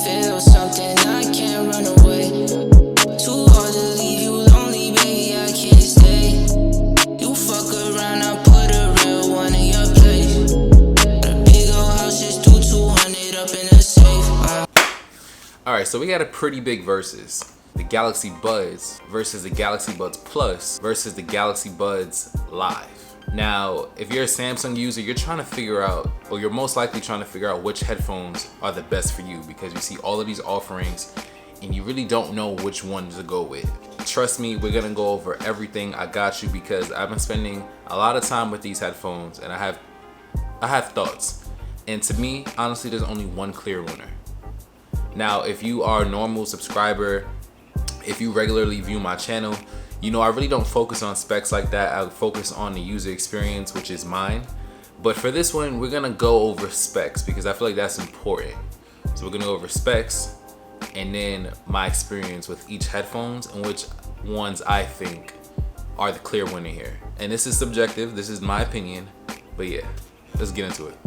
Feel something, I can't run away. Too hard to leave you lonely, baby, I can't stay. You fuck around, I put a real one in your place. A big old house, just do 200 up in a safe. Alright, so we got a pretty big versus. The Galaxy Buds versus the Galaxy Buds Plus versus the Galaxy Buds Live. Now, if you're a Samsung user, you're trying to figure out, or you're most likely trying to figure out which headphones are the best for you, because you see all of these offerings and you really don't know which one to go with. Trust me, we're gonna go over everything. I got you, because I've been spending a lot of time with these headphones and I have thoughts. And to me, honestly, there's only one clear winner. Now, if you are a normal subscriber, if you regularly view my channel, you know I really don't focus on specs like that. I focus on the user experience, which is mine. But for this one, we're gonna go over specs because I feel like that's important. So we're gonna go over specs and then my experience with each headphones and which ones I think are the clear winner here. And this is subjective, this is my opinion, but yeah, let's get into it.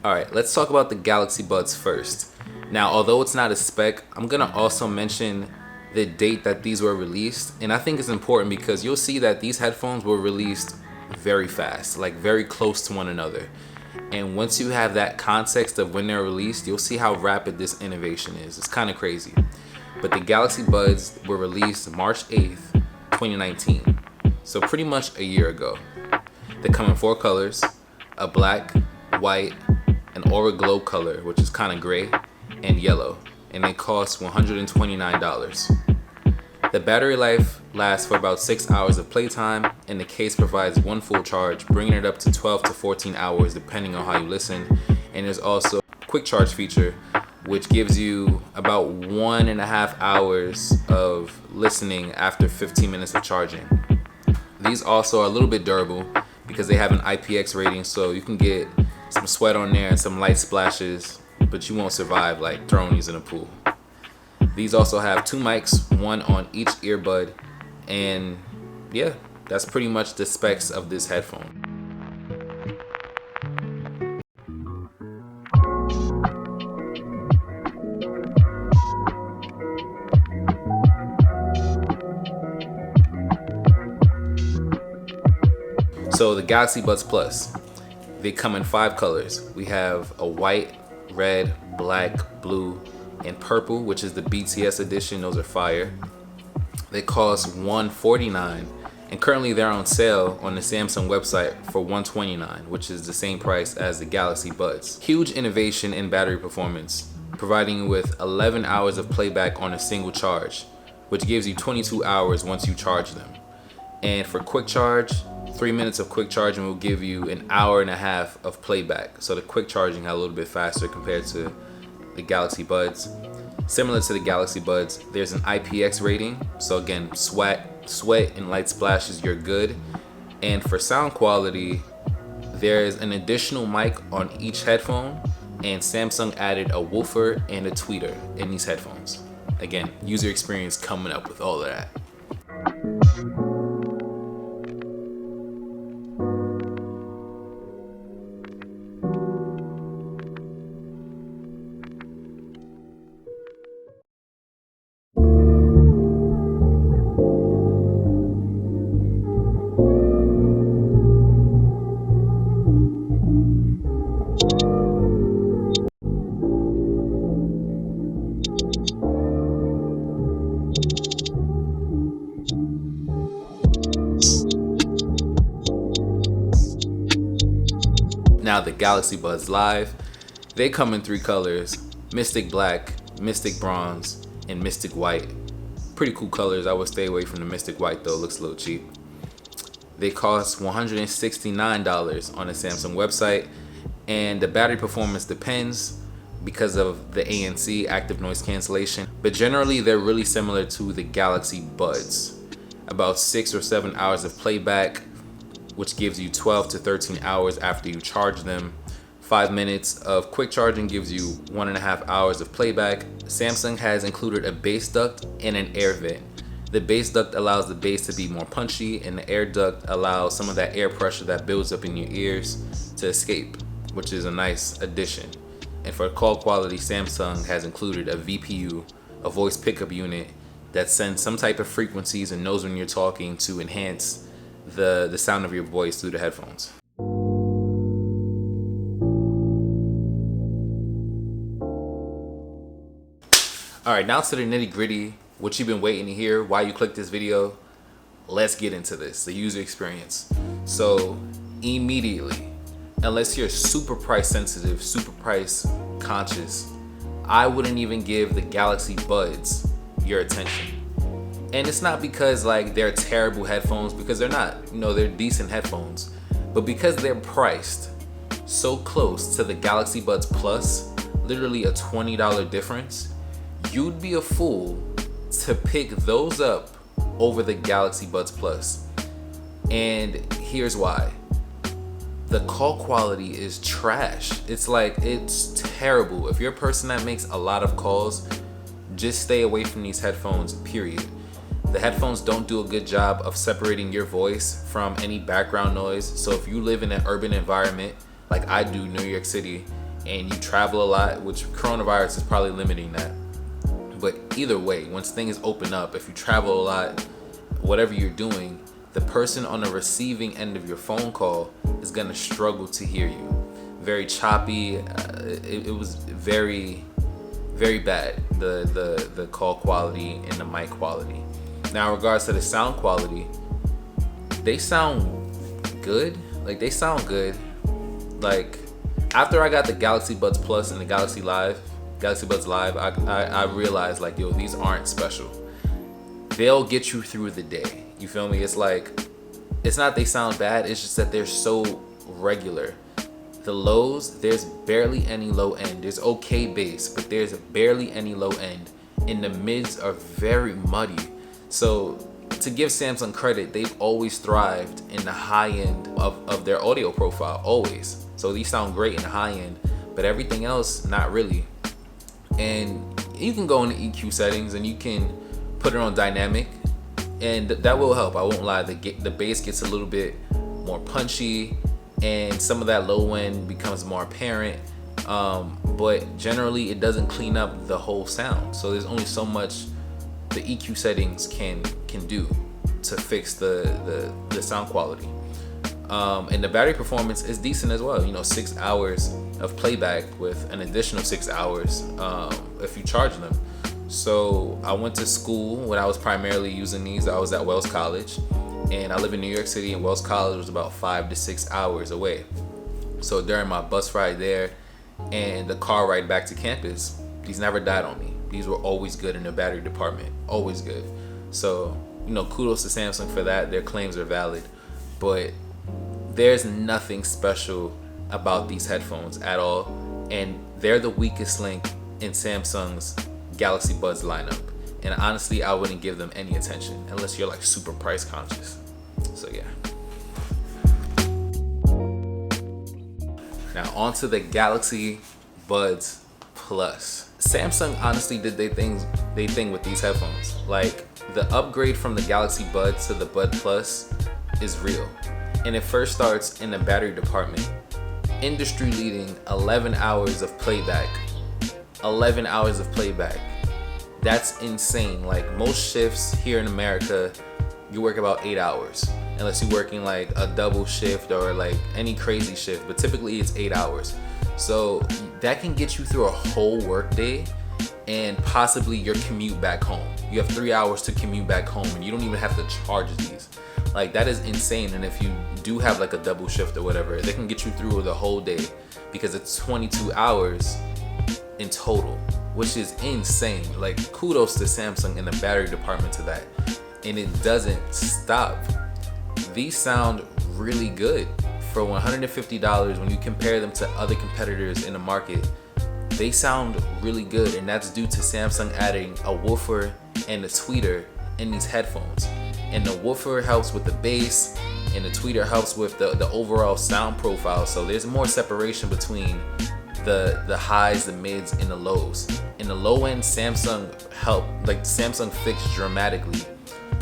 Alright, let's talk about the Galaxy Buds first. Now, although it's not a spec, I'm gonna also mention the date that these were released. And I think it's important because you'll see that these headphones were released very fast, like very close to one another. And once you have that context of when they're released, you'll see how rapid this innovation is. It's kind of crazy. But the Galaxy Buds were released March 8th, 2019. So pretty much a year ago. They come in 4 colors, a black, white, an aura glow color, which is kind of gray, and yellow, and they cost $129. The battery life lasts for about 6 hours of playtime, and the case provides 1 full charge, bringing it up to 12 to 14 hours depending on how you listen. And there's also a quick charge feature, which gives you about 1.5 hours of listening after 15 minutes of charging. These also are a little bit durable because they have an IPX rating, so you can get some sweat on there and some light splashes, but you won't survive like throwing these in a pool. These also have 2 mics, 1 on each earbud, and yeah, that's pretty much the specs of this headphone. So the Galaxy Buds Plus, they come in 5 colors. We have a white, red, black, blue, and purple, which is the BTS edition. Those are fire. They cost $149, and currently they're on sale on the Samsung website for $129, which is the same price as the Galaxy Buds. Huge innovation in battery performance, providing you with 11 hours of playback on a single charge, which gives you 22 hours once you charge them. And for quick charge, 3 minutes of quick charging will give you 1.5 hours of playback. So the quick charging got a little bit faster compared to the Galaxy Buds. Similar to the Galaxy Buds, there's an IPX rating. So again, sweat and light splashes, you're good. And for sound quality, there's an additional mic on each headphone, and Samsung added a woofer and a tweeter in these headphones. Again, user experience coming up with all of that. Now the Galaxy Buds Live, they come in 3 colors: Mystic Black, Mystic Bronze, and Mystic White. Pretty cool colors. I would stay away from the Mystic White though, it looks a little cheap. They cost $169 on the Samsung website, and the battery performance depends, because of the ANC, active noise cancellation. But generally, they're really similar to the Galaxy Buds. About 6 or 7 hours of playback, which gives you 12 to 13 hours after you charge them. 5 minutes of quick charging gives you 1.5 hours of playback. Samsung has included a bass duct and an air vent. The bass duct allows the bass to be more punchy, and the air duct allows some of that air pressure that builds up in your ears to escape, which is a nice addition. And for call quality, Samsung has included a VPU, a voice pickup unit, that sends some type of frequencies and knows when you're talking to enhance the sound of your voice through the headphones. Alright, now to the nitty gritty, what you've been waiting to hear, why you clicked this video. Let's get into this, the user experience. So immediately, unless you're super price sensitive, super price conscious, I wouldn't even give the Galaxy Buds your attention. And it's not because like they're terrible headphones, because they're not. They're decent headphones. But because they're priced so close to the Galaxy Buds Plus, literally a $20 difference, you'd be a fool to pick those up over the Galaxy Buds Plus. And here's why. The call quality is trash. It's terrible. If you're a person that makes a lot of calls, just stay away from these headphones, period. The headphones don't do a good job of separating your voice from any background noise. So if you live in an urban environment like I do, New York City, and you travel a lot, which coronavirus is probably limiting that. But either way, once things open up, if you travel a lot, whatever you're doing, the person on the receiving end of your phone call is gonna struggle to hear you. Very choppy. It was very, very bad. The call quality and the mic quality. Now, in regards to the sound quality, they sound good. They sound good. After I got the Galaxy Buds Plus and the Galaxy Buds Live, I realized these aren't special. They'll get you through the day. You feel me? It's not they sound bad, it's just that they're so regular. The lows, there's barely any low end. There's okay bass, but there's barely any low end. And the mids are very muddy. So to give Samsung credit, they've always thrived in the high end of their audio profile, always. So these sound great in the high end, but everything else, not really. And you can go into EQ settings and you can put it on dynamic, and that will help. I won't lie, the bass gets a little bit more punchy and some of that low end becomes more apparent, but generally it doesn't clean up the whole sound. So there's only so much the EQ settings can do to fix the sound quality. And the battery performance is decent as well. 6 hours of playback with an additional 6 hours if you charge them. So I went to school when I was primarily using these. I was at Wells College, and I live in New York City, and Wells College was about 5 to 6 hours away. So during my bus ride there and the car ride back to campus, these never died on me. These were always good in the battery department, always good. So, kudos to Samsung for that. Their claims are valid, but there's nothing special about these headphones at all, and they're the weakest link in Samsung's Galaxy Buds lineup. And honestly, I wouldn't give them any attention unless you're super price conscious. So yeah. Now onto the Galaxy Buds Plus. Samsung honestly did their thing with these headphones. The upgrade from the Galaxy Buds to the Bud Plus is real. And it first starts in the battery department. Industry leading 11 hours of playback. 11 hours of playback. That's insane. Most shifts here in America, you work about 8 hours. Unless you're working a double shift or any crazy shift. But typically it's 8 hours. So that can get you through a whole work day and possibly your commute back home. You have 3 hours to commute back home and you don't even have to charge these. That is insane. And if you do have a double shift or whatever, they can get you through the whole day because it's 22 hours in total, which is insane. Kudos to Samsung in the battery department to that. And it doesn't stop. These sound really good. For $150, when you compare them to other competitors in the market, they sound really good, and that's due to Samsung adding a woofer and a tweeter in these headphones. And the woofer helps with the bass, and the tweeter helps with the overall sound profile. So there's more separation between the highs, the mids, and the lows. In the low end, Samsung fixed dramatically.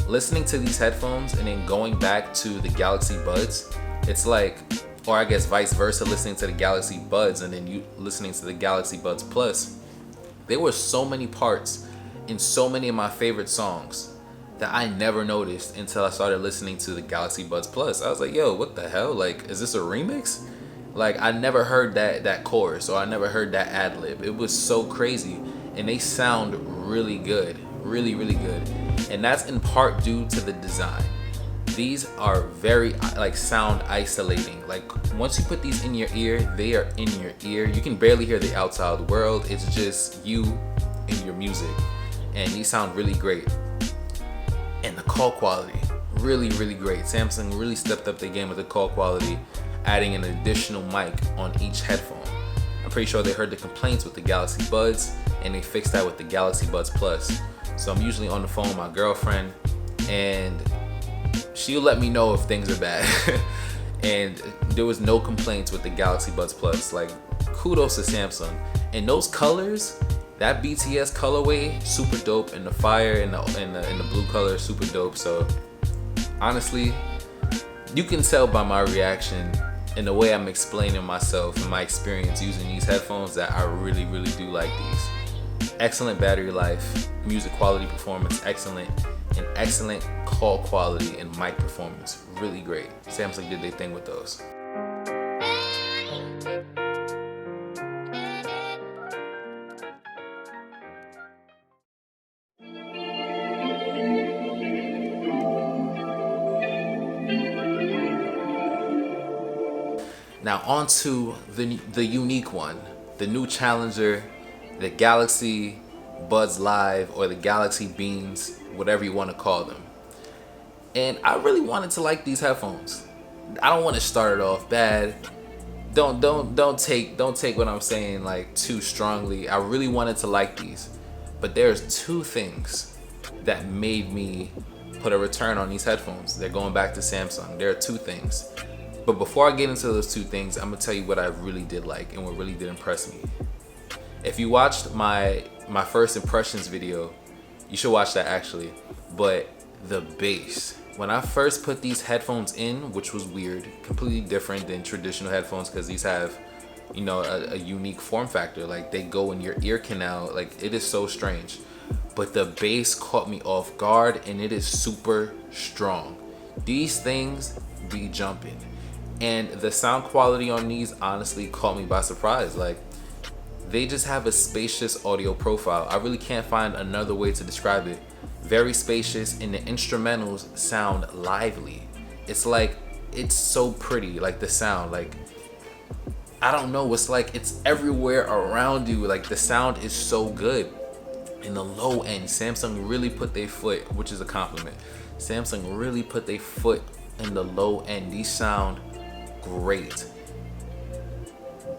Listening to these headphones and then going back to the Galaxy Buds, it's like, or I guess vice versa, listening to the Galaxy Buds and then you listening to the Galaxy Buds Plus, there were so many parts in so many of my favorite songs that I never noticed until I started listening to the Galaxy Buds Plus. I was like, yo, what the hell? Like, is this a remix? Like, I never heard that chorus, or I never heard that ad lib. It was so crazy, and they sound really good, really, really good. And that's in part due to the design. These are very sound isolating. Like, once you put these in your ear, they are in your ear. You can barely hear the outside world. It's just you and your music, and these sound really great. And the call quality, really, really great. Samsung really stepped up their game with the call quality, adding an additional mic on each headphone. I'm pretty sure they heard the complaints with the Galaxy Buds, and they fixed that with the Galaxy Buds Plus. So I'm usually on the phone with my girlfriend, and she'll let me know if things are bad. And there was no complaints with the Galaxy Buds Plus. Like, kudos to Samsung. And those colors, that BTS colorway, super dope, and the fire and the blue color, super dope. So honestly, you can tell by my reaction and the way I'm explaining myself and my experience using these headphones that I really, really do like these. Excellent battery life, music quality performance excellent, and excellent call quality and mic performance really great. Samsung did their thing with those. Now on to the unique one, the new challenger, the Galaxy Buds Live, or the Galaxy Beans, whatever you want to call them. And I really wanted to like these headphones. I don't want to start it off bad. Don't take what I'm saying like too strongly. I really wanted to like these, but there's two things that made me put a return on these headphones. They're going back to Samsung. There are two things. But before I get into those two things, I'm gonna tell you what I really did like and what really did impress me. If you watched my first impressions video, you should watch that actually. But the bass, when I first put these headphones in, which was weird, completely different than traditional headphones, because these have, you know, a unique form factor. Like, they go in your ear canal. Like, it is so strange. But the bass caught me off guard, and it is super strong. These things be jumping. And the sound quality on these honestly caught me by surprise. Like, they just have a spacious audio profile. I really can't find another way to describe it. Very spacious, and the instrumentals sound lively. It's like, it's so pretty, like the sound, like, I don't know, it's like it's everywhere around you. Like, the sound is so good. In the low end, Samsung really put their foot, which is a compliment. Samsung really put their foot in the low end. These sound great,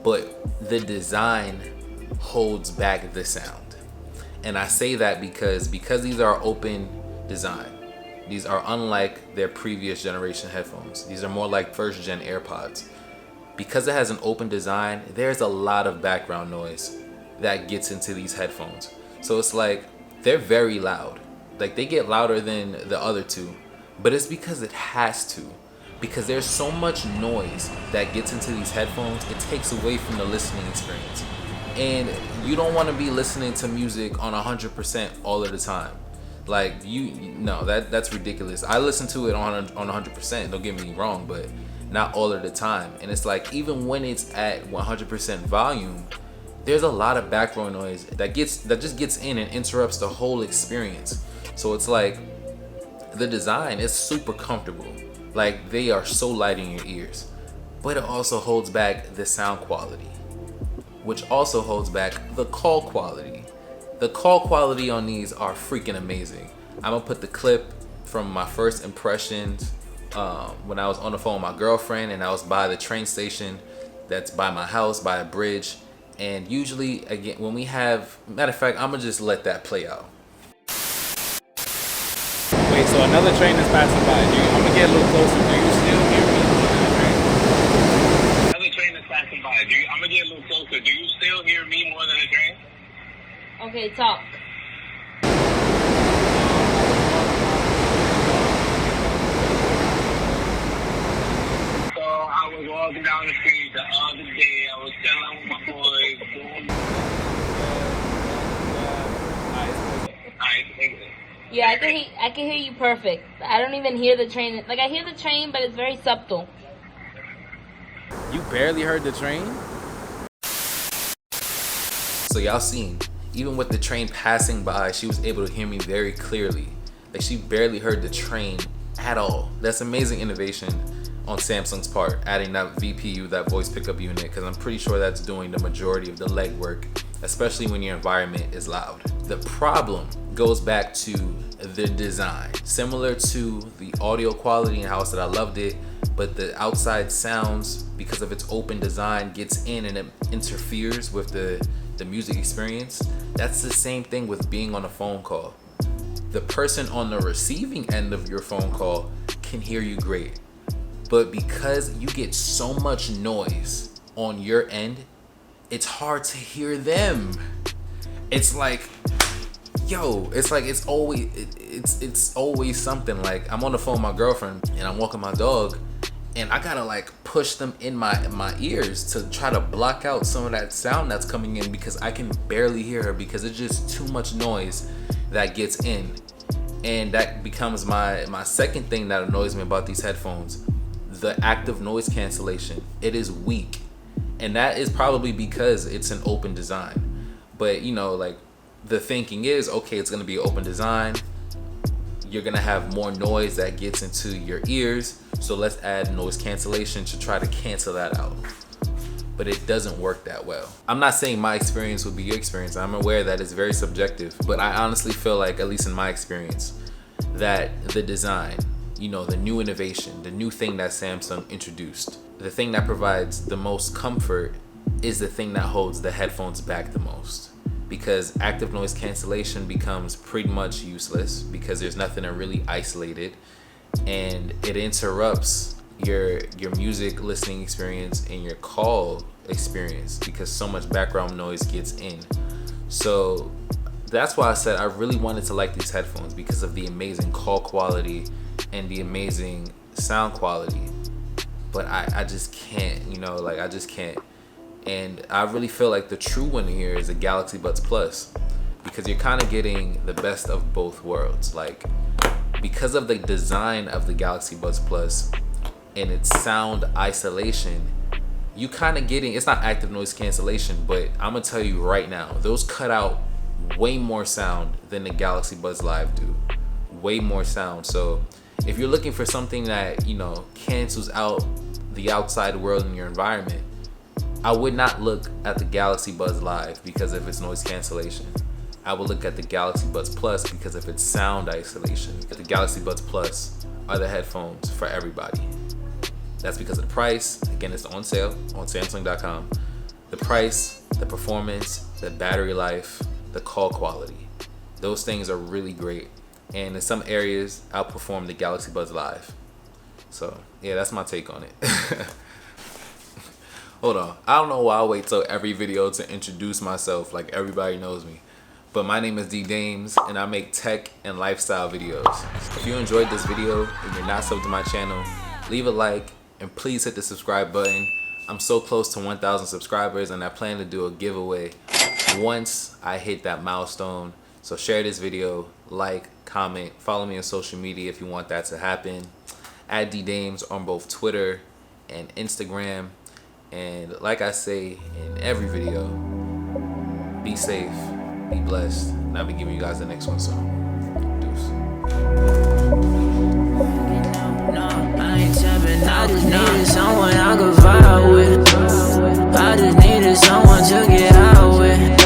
but the design holds back the sound. And I say that because these are open design. These are unlike their previous generation headphones. These are more like first gen AirPods. Because it has an open design, there's a lot of background noise that gets into these headphones. So it's like, they're very loud. Like, they get louder than the other two, but it's because it has to. Because there's so much noise that gets into these headphones, it takes away from the listening experience. And you don't want to be listening to music on 100% all of the time. Like, no, that's ridiculous. I listen to it on 100%, don't get me wrong, but not all of the time. And it's like, even when it's at 100% volume, there's a lot of background noise that just gets in and interrupts the whole experience. So it's like, the design is super comfortable. Like, they are so light in your ears, but it also holds back the sound quality, which also holds back the call quality. The call quality on these are freaking amazing. I'm gonna put the clip from my first impressions when I was on the phone with my girlfriend, and I was by the train station that's by my house, by a bridge, And usually, again, when we have, matter of fact, I'm gonna just let that play out. Wait, so another train is passing by. I'm gonna get a little closer. Do you still hear me more than the train? Another train is passing by. I'm gonna get a little closer. Do you still hear me more than the train? Okay, talk. So I was walking down the street the other day. I was chilling with my boys. Yeah, I can hear you perfect. I don't even hear the train. Like, I hear the train, but it's very subtle. You barely heard the train? So y'all seen, even with the train passing by, she was able to hear me very clearly. Like, she barely heard the train at all. That's amazing innovation on Samsung's part, adding that VPU, that voice pickup unit, because I'm pretty sure that's doing the majority of the legwork, especially when your environment is loud. The problem goes back to the design. Similar to the audio quality and how I said I loved it, but the outside sounds, because of its open design, gets in and it interferes with the music experience. That's the same thing with being on a phone call. The person on the receiving end of your phone call can hear you great, but because you get so much noise on your end, it's hard to hear them. It's like, yo, it's like it's always something. Like, I'm on the phone with my girlfriend and I'm walking my dog, and I gotta like push them in my ears to try to block out some of that sound that's coming in, because I can barely hear her because it's just too much noise that gets in. And that becomes my second thing that annoys me about these headphones: the active noise cancellation. It is weak, and that is probably because it's an open design. But you know, like, the thinking is, okay, it's gonna be an open design, you're gonna have more noise that gets into your ears, so let's add noise cancellation to try to cancel that out. But it doesn't work that well. I'm not saying my experience will be your experience. I'm aware that it's very subjective, but I honestly feel like, at least in my experience, that the design, you know, the new innovation, the new thing that Samsung introduced, the thing that provides the most comfort is the thing that holds the headphones back the most. Because active noise cancellation becomes pretty much useless because there's nothing to really isolate it, and it interrupts your music listening experience and your call experience because so much background noise gets in. So that's why I said I really wanted to like these headphones, because of the amazing call quality and the amazing sound quality. But I just can't, you know, like, I just can't. And I really feel like the true winner here is the Galaxy Buds Plus, because you're kind of getting the best of both worlds. Like, because of the design of the Galaxy Buds Plus and its sound isolation, you kind of getting, it's not active noise cancellation, but I'm gonna tell you right now, those cut out way more sound than the Galaxy Buds Live do. Way more sound. So if you're looking for something that, you know, cancels out the outside world in your environment, I would not look at the Galaxy Buds Live because of its noise cancellation. I would look at the Galaxy Buds Plus because of its sound isolation. The Galaxy Buds Plus are the headphones for everybody. That's because of the price. Again, it's on sale on Samsung.com. The price, the performance, the battery life, the call quality. Those things are really great, and in some areas outperform the Galaxy Buds Live. So yeah, that's my take on it. Hold on, I don't know why I wait till every video to introduce myself like everybody knows me. But my name is D Dames, and I make tech and lifestyle videos. If you enjoyed this video and you're not subbed to my channel, leave a like and please hit the subscribe button. I'm so close to 1,000 subscribers, and I plan to do a giveaway once I hit that milestone. So share this video, like, comment, follow me on social media if you want that to happen. Add D Dames on both Twitter and Instagram. And like I say in every video, be safe, be blessed, and I'll be giving you guys the next one, so deuce. I just needed someone I could vibe with. I just needed someone to get out with.